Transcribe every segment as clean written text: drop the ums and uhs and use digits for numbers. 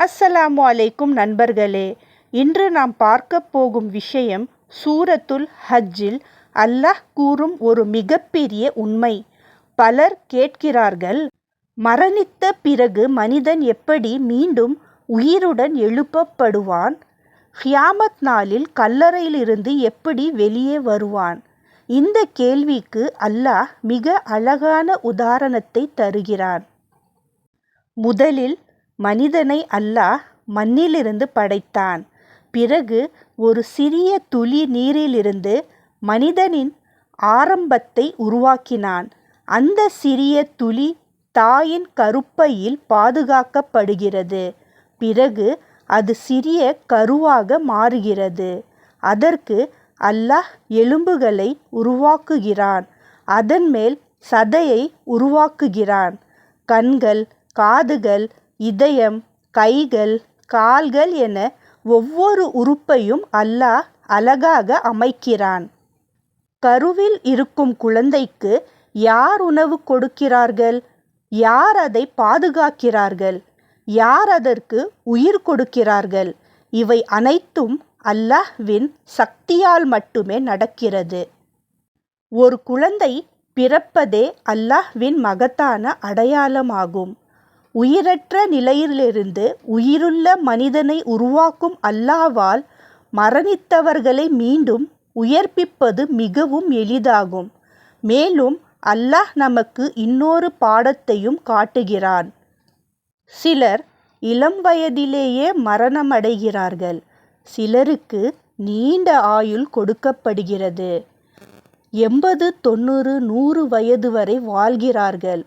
அஸ்ஸலாமு அலைக்கும் நண்பர்களே, இன்று நாம் பார்க்க போகும் விஷயம் சூரத்துல் ஹஜ்ஜில் அல்லாஹ் கூறும் ஒரு மிகப்பெரிய உண்மை. பலர் கேட்கிறார்கள், மரணித்த பிறகு மனிதன் எப்படி மீண்டும் உயிருடன் எழுப்பப்படுவான்? கியாமத் நாளில் கல்லறையிலிருந்து எப்படி வெளியே வருவான்? இந்த கேள்விக்கு அல்லாஹ் மிக அழகான உதாரணத்தை தருகிறான். முதலில் மனிதனை அல்லாஹ் மண்ணிலிருந்து படைத்தான். பிறகு ஒரு சிறிய துளி நீரிலிருந்து மனிதனின் ஆரம்பத்தை உருவாக்கினான். அந்த சிறிய துளி தாயின் கருப்பையில் பாதுகாக்கப்படுகிறது. பிறகு அது சிறிய கருவாக மாறுகிறது. அதற்கு அல்லாஹ் எலும்புகளை உருவாக்குகிறான். அதன் மேல் சதையை உருவாக்குகிறான். கண்கள், காதுகள், இதயம், கைகள், கால்கள் என ஒவ்வொரு உறுப்பையும் அல்லாஹ் அழகாக அமைக்கிறான். கருவில் இருக்கும் குழந்தைக்கு யார் உணவு கொடுக்கிறார்கள்? யார் அதை பாதுகாக்கிறார்கள்? யார் அதற்கு உயிர் கொடுக்கிறார்கள்? இவை அனைத்தும் அல்லாஹ்வின் சக்தியால் மட்டுமே நடக்கிறது. ஒரு குழந்தை பிறப்பதே அல்லாஹ்வின் மகத்தான அடையாளமாகும். உயிரற்ற நிலையிலிருந்து உயிருள்ள மனிதனை உருவாக்கும் அல்லாஹ்வால் மரணித்தவர்களை மீண்டும் உயிர்ப்பிப்பது மிகவும் எளிதாகும். மேலும் அல்லாஹ் நமக்கு இன்னொரு பாடத்தையும் காட்டுகிறான். சிலர் இளம் வயதிலேயே மரணமடைகிறார்கள். சிலருக்கு நீண்ட ஆயுள் கொடுக்கப்படுகிறது. 80, 90, 100 வயது வரை வாழ்கிறார்கள்.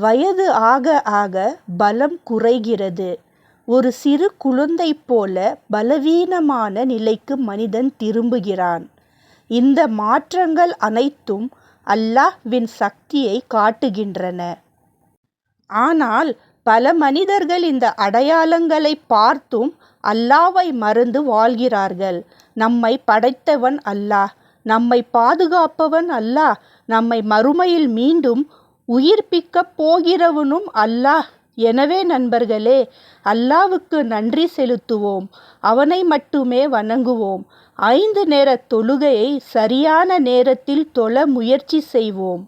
வயது ஆக ஆக பலம் குறைகிறது. ஒரு சிறு குழந்தை போல பலவீனமான நிலைக்கு மனிதன் திரும்புகிறான். இந்த மாற்றங்கள் அனைத்தும் அல்லாஹ்வின் சக்தியை காட்டுகின்றன. ஆனால் பல மனிதர்கள் இந்த அடையாளங்களை பார்த்தும் அல்லாஹ்வை மறந்து வாழ்கிறார்கள். நம்மை படைத்தவன் அல்லாஹ், நம்மை பாதுகாப்பவன் அல்லாஹ், நம்மை மறுமையில் மீண்டும் உயிர்ப்பிக்கப் போகிறவனும் அல்லாஹ். எனவே நண்பர்களே, அல்லாஹ்வுக்கு நன்றி செலுத்துவோம். அவனை மட்டுமே வணங்குவோம். 5 நேர தொழுகையை சரியான நேரத்தில் தொழ முயற்சி செய்வோம்.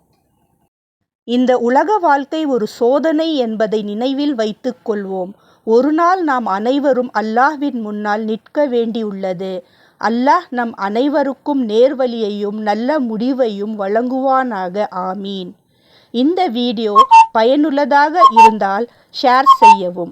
இந்த உலக வாழ்க்கை ஒரு சோதனை என்பதை நினைவில் வைத்துக் கொள்வோம். ஒரு நாள் நாம் அனைவரும் அல்லாஹ்வின் முன்னால் நிற்க வேண்டியுள்ளது. அல்லாஹ் நம் அனைவருக்கும் நேர்வழியையும் நல்ல முடிவையும் வழங்குவானாக. ஆமீன். இந்த வீடியோ பயனுள்ளதாக இருந்தால் ஷேர் செய்யவும்.